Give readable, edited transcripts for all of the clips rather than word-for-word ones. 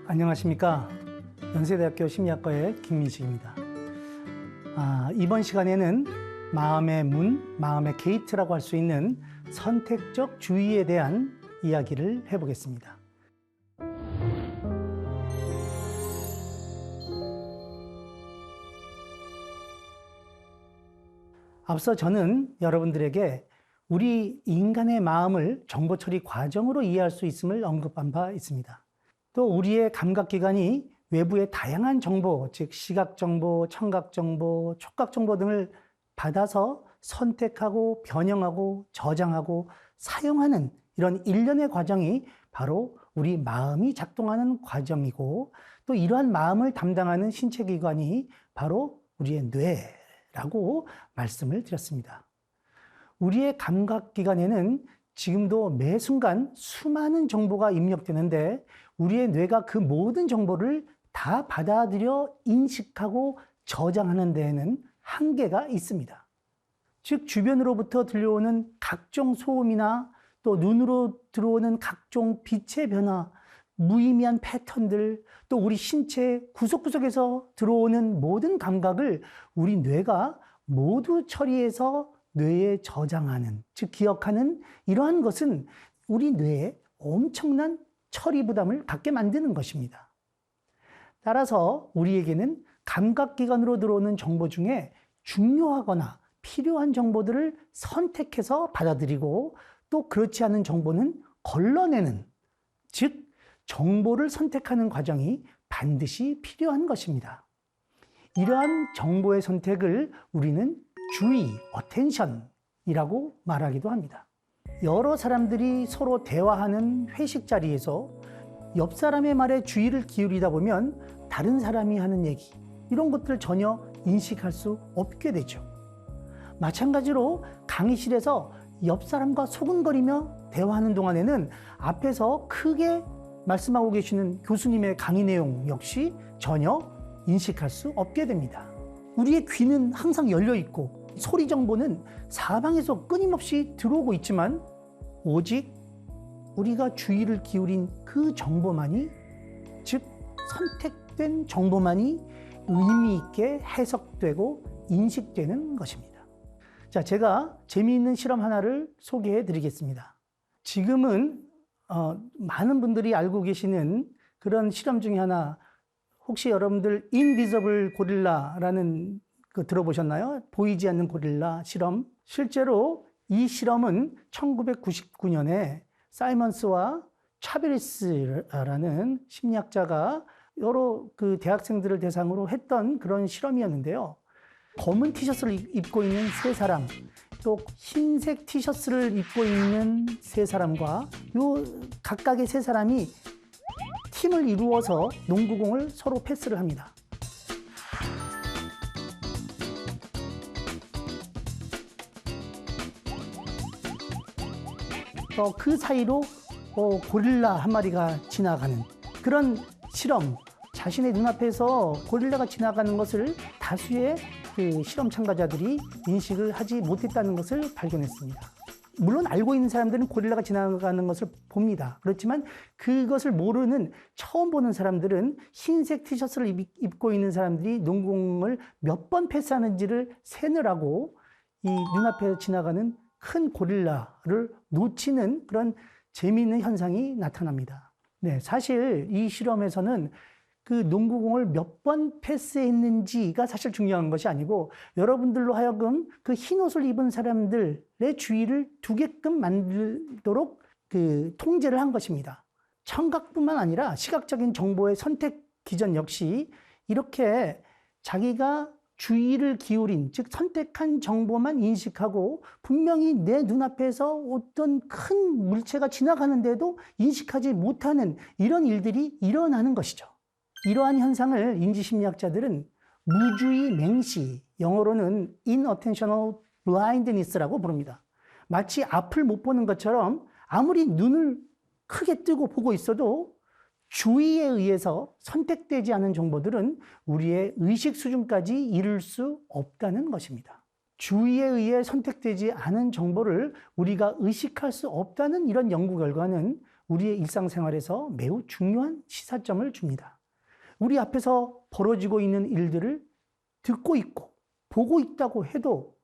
안녕하십니까. 연세대학교 심리학과의 김민식입니다. 이번 시간에는 마음의 문, 마음의 게이트라고 할 수 있는 선택적 주의에 대한 이야기를 해보겠습니다. 앞서 저는 여러분들에게 우리 인간의 마음을 정보 처리 과정으로 이해할 수 있음을 언급한 바 있습니다. 또 우리의 감각기관이 외부의 다양한 정보, 즉 시각정보, 청각정보, 촉각정보 등을 받아서 선택하고 변형하고 저장하고 사용하는 이런 일련의 과정이 바로 우리 마음이 작동하는 과정이고, 또 이러한 마음을 담당하는 신체기관이 바로 우리의 뇌라고 말씀을 드렸습니다. 우리의 감각기관에는 지금도 매 순간 수많은 정보가 입력되는데 우리의 뇌가 그 모든 정보를 다 받아들여 인식하고 저장하는 데에는 한계가 있습니다. 즉 주변으로부터 들려오는 각종 소음이나 또 눈으로 들어오는 각종 빛의 변화, 무의미한 패턴들, 또 우리 신체 구석구석에서 들어오는 모든 감각을 우리 뇌가 모두 처리해서 뇌에 저장하는, 즉 기억하는 이러한 것은 우리 뇌에 엄청난 처리 부담을 갖게 만드는 것입니다. 따라서 우리에게는 감각기관으로 들어오는 정보 중에 중요하거나 필요한 정보들을 선택해서 받아들이고, 또 그렇지 않은 정보는 걸러내는, 즉 정보를 선택하는 과정이 반드시 필요한 것입니다. 이러한 정보의 선택을 우리는 주의, 어텐션이라고 말하기도 합니다. 여러 사람들이 서로 대화하는 회식 자리에서 옆 사람의 말에 주의를 기울이다 보면 다른 사람이 하는 얘기, 이런 것들을 전혀 인식할 수 없게 되죠. 마찬가지로 강의실에서 옆 사람과 소근거리며 대화하는 동안에는 앞에서 크게 말씀하고 계시는 교수님의 강의 내용 역시 전혀 인식할 수 없게 됩니다. 우리의 귀는 항상 열려 있고 소리 정보는 사방에서 끊임없이 들어오고 있지만 오직 우리가 주의를 기울인 그 정보만이, 즉 선택된 정보만이 의미 있게 해석되고 인식되는 것입니다. 자, 제가 재미있는 실험 하나를 소개해 드리겠습니다. 지금은 많은 분들이 알고 계시는 그런 실험 중에 하나, 혹시 여러분들 인비저블 고릴라라는 거 들어보셨나요? 보이지 않는 고릴라 실험. 실제로 이 실험은 1999년에 사이먼스와 차베리스라는 심리학자가 여러 그 대학생들을 대상으로 했던 그런 실험이었는데요. 검은 티셔츠를 입고 있는 세 사람, 또 흰색 티셔츠를 입고 있는 세 사람과 요 각각의 세 사람이 팀을 이루어서 농구공을 서로 패스를 합니다. 그 사이로 고릴라 한 마리가 지나가는 그런 실험, 자신의 눈앞에서 고릴라가 지나가는 것을 다수의 그 실험 참가자들이 인식을 하지 못했다는 것을 발견했습니다. 물론 알고 있는 사람들은 고릴라가 지나가는 것을 봅니다. 그렇지만 그것을 모르는, 처음 보는 사람들은 흰색 티셔츠를 입고 있는 사람들이 농구공을 몇 번 패스하는지를 세느라고 이 눈앞에 지나가는 큰 고릴라를 놓치는 그런 재미있는 현상이 나타납니다. 네, 사실 이 실험에서는 그 농구공을 몇 번 패스했는지가 사실 중요한 것이 아니고, 여러분들로 하여금 그 흰 옷을 입은 사람들의 주의를 두게끔 만들도록 그 통제를 한 것입니다. 청각뿐만 아니라 시각적인 정보의 선택 기전 역시 이렇게 자기가 주의를 기울인, 즉 선택한 정보만 인식하고 분명히 내 눈앞에서 어떤 큰 물체가 지나가는데도 인식하지 못하는 이런 일들이 일어나는 것이죠. 이러한 현상을 인지심리학자들은 무주의 맹시, 영어로는 inattentional blindness라고 부릅니다. 마치 앞을 못 보는 것처럼 아무리 눈을 크게 뜨고 보고 있어도 주의에 의해서 선택되지 않은 정보들은 우리의 의식 수준까지 이룰 수 없다는 것입니다. 주의에 의해 선택되지 않은 정보를 우리가 의식할 수 없다는 이런 연구 결과는 우리의 일상생활에서 매우 중요한 시사점을 줍니다. 우리 앞에서 벌어지고 있는 일들을 듣고 있고 보고 있다고 해도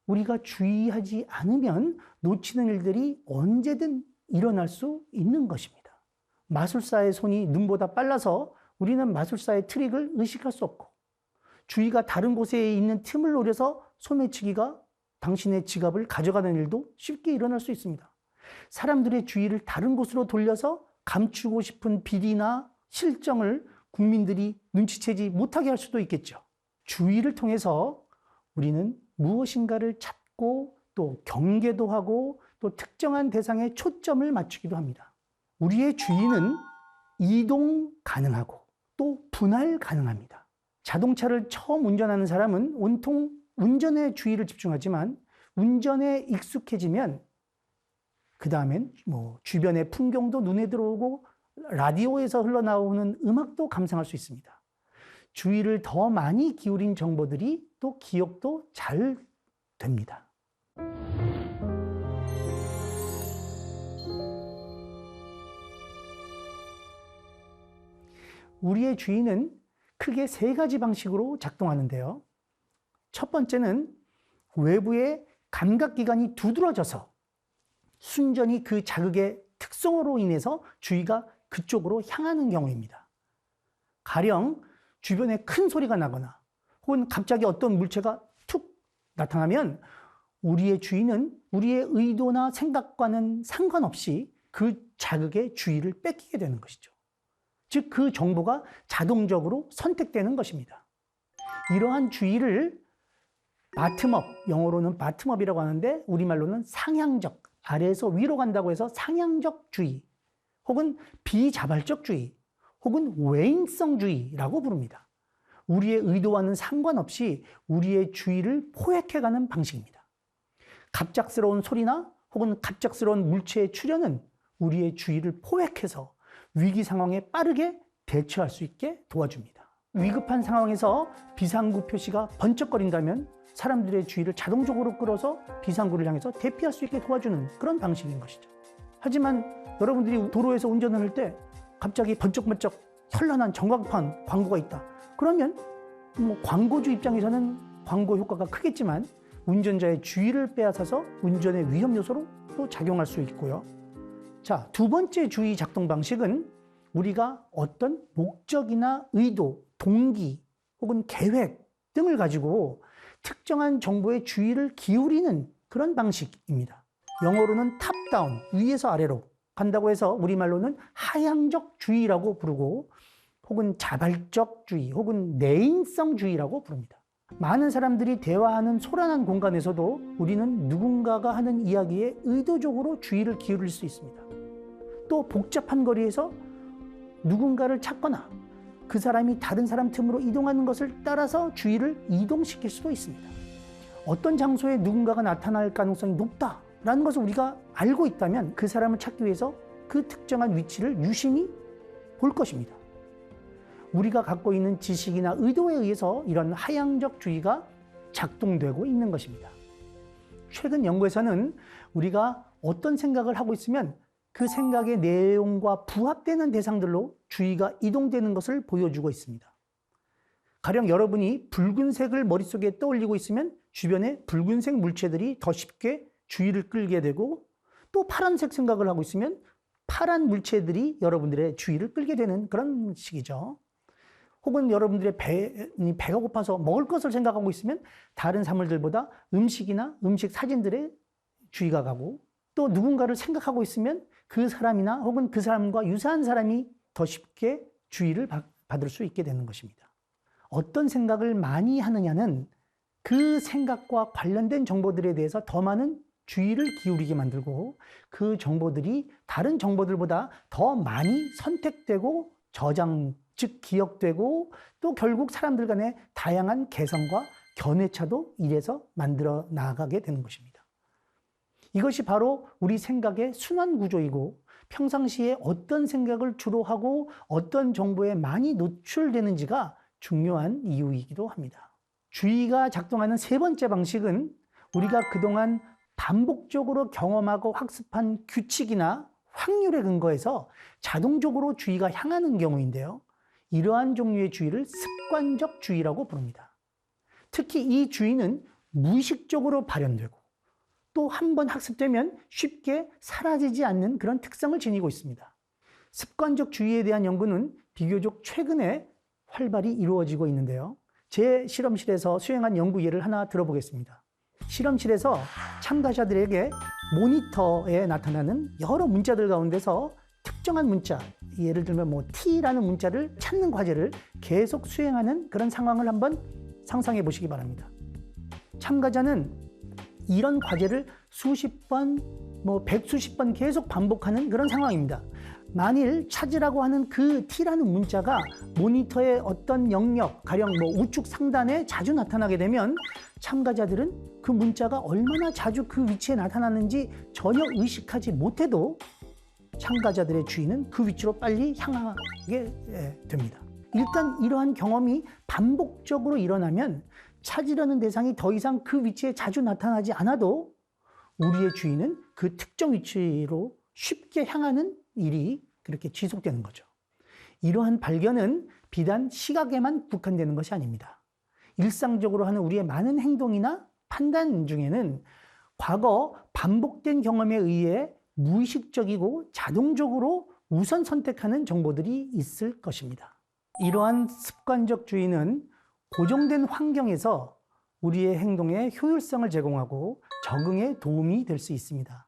우리가 주의하지 않으면 놓치는 일들이 언제든 일어날 수 있는 것입니다. 마술사의 손이 눈보다 빨라서 우리는 마술사의 트릭을 의식할 수 없고, 주의가 다른 곳에 있는 틈을 노려서 소매치기가 당신의 지갑을 가져가는 일도 쉽게 일어날 수 있습니다. 사람들의 주의를 다른 곳으로 돌려서 감추고 싶은 비리나 실정을 국민들이 눈치채지 못하게 할 수도 있겠죠. 주의를 통해서 우리는 무엇인가를 찾고 또 경계도 하고 또 특정한 대상에 초점을 맞추기도 합니다. 우리의 주의는 이동 가능하고 또 분할 가능합니다. 자동차를 처음 운전하는 사람은 온통 운전에 주의를 집중하지만 운전에 익숙해지면 그 다음엔 주변의 풍경도 눈에 들어오고 라디오에서 흘러나오는 음악도 감상할 수 있습니다. 주의를 더 많이 기울인 정보들이 또 기억도 잘 됩니다. 우리의 주의는 크게 세 가지 방식으로 작동하는데요. 첫 번째는 외부의 감각기관이 두드러져서 순전히 그 자극의 특성으로 인해서 주의가 그쪽으로 향하는 경우입니다. 가령 주변에 큰 소리가 나거나 혹은 갑자기 어떤 물체가 툭 나타나면 우리의 주의는 우리의 의도나 생각과는 상관없이 그 자극의 주의를 뺏기게 되는 것이죠. 즉, 그 정보가 자동적으로 선택되는 것입니다. 이러한 주의를 바텀업, 영어로는 바텀업이라고 하는데 우리말로는 상향적, 아래에서 위로 간다고 해서 상향적 주의, 혹은 비자발적 주의, 혹은 외인성주의라고 부릅니다. 우리의 의도와는 상관없이 우리의 주의를 포획해가는 방식입니다. 갑작스러운 소리나 혹은 갑작스러운 물체의 출현은 우리의 주의를 포획해서 위기 상황에 빠르게 대처할 수 있게 도와줍니다. 위급한 상황에서 비상구 표시가 번쩍거린다면 사람들의 주의를 자동적으로 끌어서 비상구를 향해서 대피할 수 있게 도와주는 그런 방식인 것이죠. 하지만 여러분들이 도로에서 운전을 할 때 갑자기 번쩍번쩍 현란한 전광판 광고가 있다. 그러면 광고주 입장에서는 광고 효과가 크겠지만 운전자의 주의를 빼앗아서 운전의 위험 요소로 또 작용할 수 있고요. 자, 두 번째 주의 작동 방식은 우리가 어떤 목적이나 의도, 동기 혹은 계획 등을 가지고 특정한 정보에 주의를 기울이는 그런 방식입니다. 영어로는 탑다운, 위에서 아래로 간다고 해서 우리말로는 하향적 주의라고 부르고 혹은 자발적 주의 혹은 내인성 주의라고 부릅니다. 많은 사람들이 대화하는 소란한 공간에서도 우리는 누군가가 하는 이야기에 의도적으로 주의를 기울일 수 있습니다. 또 복잡한 거리에서 누군가를 찾거나 그 사람이 다른 사람 틈으로 이동하는 것을 따라서 주의를 이동시킬 수도 있습니다. 어떤 장소에 누군가가 나타날 가능성이 높다라는 것을 우리가 알고 있다면 그 사람을 찾기 위해서 그 특정한 위치를 유심히 볼 것입니다. 우리가 갖고 있는 지식이나 의도에 의해서 이런 하향적 주의가 작동되고 있는 것입니다. 최근 연구에서는 우리가 어떤 생각을 하고 있으면 그 생각의 내용과 부합되는 대상들로 주의가 이동되는 것을 보여주고 있습니다. 가령 여러분이 붉은색을 머릿속에 떠올리고 있으면 주변에 붉은색 물체들이 더 쉽게 주의를 끌게 되고, 또 파란색 생각을 하고 있으면 파란 물체들이 여러분들의 주의를 끌게 되는 그런 식이죠. 혹은 여러분들의 배가 고파서 먹을 것을 생각하고 있으면 다른 사물들보다 음식이나 음식 사진들에 주의가 가고, 또 누군가를 생각하고 있으면 그 사람이나 혹은 그 사람과 유사한 사람이 더 쉽게 주의를 받을 수 있게 되는 것입니다. 어떤 생각을 많이 하느냐는 그 생각과 관련된 정보들에 대해서 더 많은 주의를 기울이게 만들고, 그 정보들이 다른 정보들보다 더 많이 선택되고 저장, 즉 기억되고, 또 결국 사람들 간의 다양한 개성과 견해차도 이래서 만들어 나가게 되는 것입니다. 이것이 바로 우리 생각의 순환 구조이고, 평상시에 어떤 생각을 주로 하고 어떤 정보에 많이 노출되는지가 중요한 이유이기도 합니다. 주의가 작동하는 세 번째 방식은 우리가 그동안 반복적으로 경험하고 학습한 규칙이나 확률에 근거해서 자동적으로 주의가 향하는 경우인데요. 이러한 종류의 주의를 습관적 주의라고 부릅니다. 특히 이 주의는 무의식적으로 발현되고 또 한 번 학습되면 쉽게 사라지지 않는 그런 특성을 지니고 있습니다. 습관적 주의에 대한 연구는 비교적 최근에 활발히 이루어지고 있는데요. 제 실험실에서 수행한 연구 예를 하나 들어보겠습니다. 실험실에서 참가자들에게 모니터에 나타나는 여러 문자들 가운데서 특정한 문자, 예를 들면 T라는 문자를 찾는 과제를 계속 수행하는 그런 상황을 한번 상상해 보시기 바랍니다. 참가자는 이런 과제를 수십 번, 백수십 번 계속 반복하는 그런 상황입니다. 만일 찾으라고 하는 그 T라는 문자가 모니터의 어떤 영역, 가령 우측 상단에 자주 나타나게 되면 참가자들은 그 문자가 얼마나 자주 그 위치에 나타나는지 전혀 의식하지 못해도 참가자들의 주의는 그 위치로 빨리 향하게 됩니다. 일단 이러한 경험이 반복적으로 일어나면 찾으려는 대상이 더 이상 그 위치에 자주 나타나지 않아도 우리의 주의는 그 특정 위치로 쉽게 향하는 일이 그렇게 지속되는 거죠. 이러한 발견은 비단 시각에만 국한되는 것이 아닙니다. 일상적으로 하는 우리의 많은 행동이나 판단 중에는 과거 반복된 경험에 의해 무의식적이고 자동적으로 우선 선택하는 정보들이 있을 것입니다. 이러한 습관적 주의는 고정된 환경에서 우리의 행동에 효율성을 제공하고 적응에 도움이 될 수 있습니다.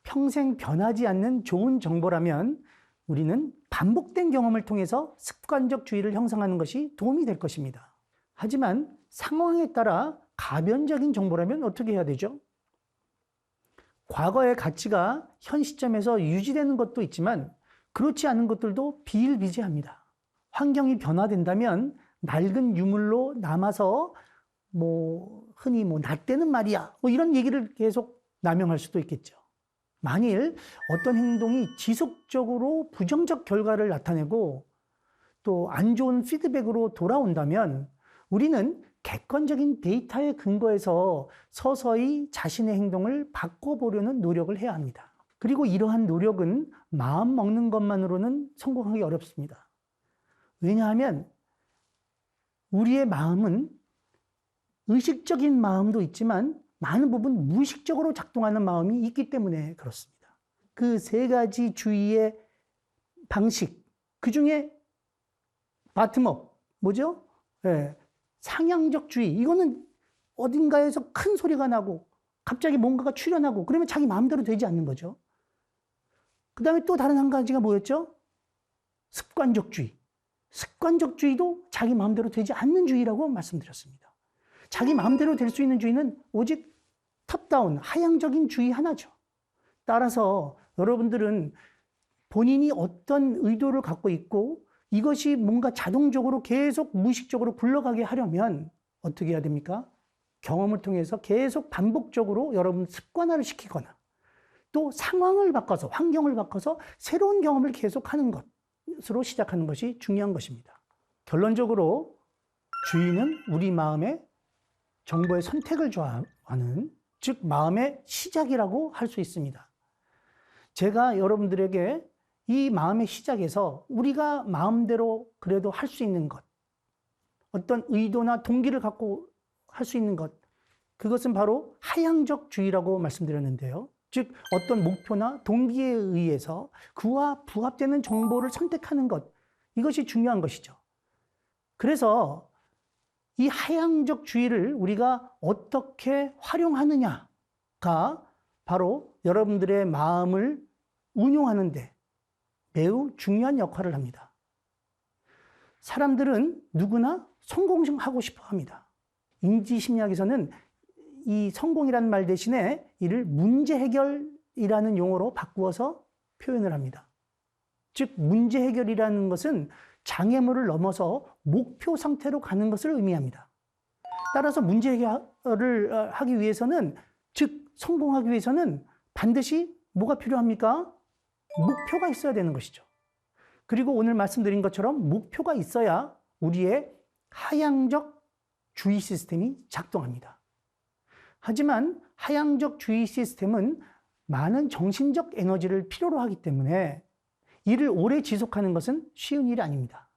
평생 변하지 않는 좋은 정보라면 우리는 반복된 경험을 통해서 습관적 주의를 형성하는 것이 도움이 될 것입니다. 하지만 상황에 따라 가변적인 정보라면 어떻게 해야 되죠? 과거의 가치가 현 시점에서 유지되는 것도 있지만 그렇지 않은 것들도 비일비재합니다. 환경이 변화된다면 낡은 유물로 남아서 흔히 나 때는 말이야 이런 얘기를 계속 남용할 수도 있겠죠. 만일 어떤 행동이 지속적으로 부정적 결과를 나타내고 또 안 좋은 피드백으로 돌아온다면 우리는 객관적인 데이터에 근거해서 서서히 자신의 행동을 바꿔보려는 노력을 해야 합니다. 그리고 이러한 노력은 마음 먹는 것만으로는 성공하기 어렵습니다. 왜냐하면 우리의 마음은 의식적인 마음도 있지만 많은 부분 무의식적으로 작동하는 마음이 있기 때문에 그렇습니다. 그 세 가지 주의의 방식, 그 중에 바텀업, 뭐죠? 상향적 주의, 이거는 어딘가에서 큰 소리가 나고 갑자기 뭔가가 출현하고 그러면 자기 마음대로 되지 않는 거죠. 그 다음에 또 다른 한 가지가 뭐였죠? 습관적 주의. 습관적 주의도 자기 마음대로 되지 않는 주의라고 말씀드렸습니다. 자기 마음대로 될 수 있는 주의는 오직 탑다운, 하향적인 주의 하나죠. 따라서 여러분들은 본인이 어떤 의도를 갖고 있고 이것이 뭔가 자동적으로 계속 무의식적으로 굴러가게 하려면 어떻게 해야 됩니까? 경험을 통해서 계속 반복적으로 여러분 습관화를 시키거나 또 상황을 바꿔서, 환경을 바꿔서 새로운 경험을 계속하는 것으로 시작하는 것이 중요한 것입니다. 결론적으로 주의는 우리 마음의 정보의 선택을 좋아하는, 즉 마음의 시작이라고 할 수 있습니다. 제가 여러분들에게 이 마음의 시작에서 우리가 마음대로 그래도 할 수 있는 것, 어떤 의도나 동기를 갖고 할 수 있는 것, 그것은 바로 하향적 주의라고 말씀드렸는데요. 즉 어떤 목표나 동기에 의해서 그와 부합되는 정보를 선택하는 것, 이것이 중요한 것이죠. 그래서 이 하향적 주의를 우리가 어떻게 활용하느냐가 바로 여러분들의 마음을 운용하는 데 매우 중요한 역할을 합니다. 사람들은 누구나 성공하고 싶어 합니다. 인지심리학에서는 이 성공이라는 말 대신에 이를 문제 해결이라는 용어로 바꾸어서 표현을 합니다. 즉 문제 해결이라는 것은 장애물을 넘어서 목표 상태로 가는 것을 의미합니다. 따라서 문제 해결을 하기 위해서는, 즉 성공하기 위해서는 반드시 뭐가 필요합니까? 목표가 있어야 되는 것이죠. 그리고 오늘 말씀드린 것처럼 목표가 있어야 우리의 하향적 주의 시스템이 작동합니다. 하지만 하향적 주의 시스템은 많은 정신적 에너지를 필요로 하기 때문에 이를 오래 지속하는 것은 쉬운 일이 아닙니다.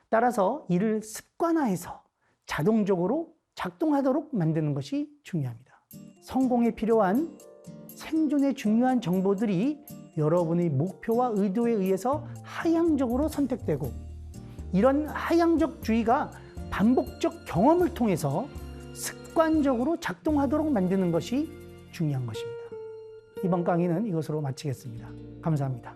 따라서 이를 습관화해서 자동적으로 작동하도록 만드는 것이 중요합니다. 성공에 필요한 생존에 중요한 정보들이 여러분의 목표와 의도에 의해서 하향적으로 선택되고, 이런 하향적 주의가 반복적 경험을 통해서 습관적으로 작동하도록 만드는 것이 중요한 것입니다. 이번 강의는 이것으로 마치겠습니다. 감사합니다.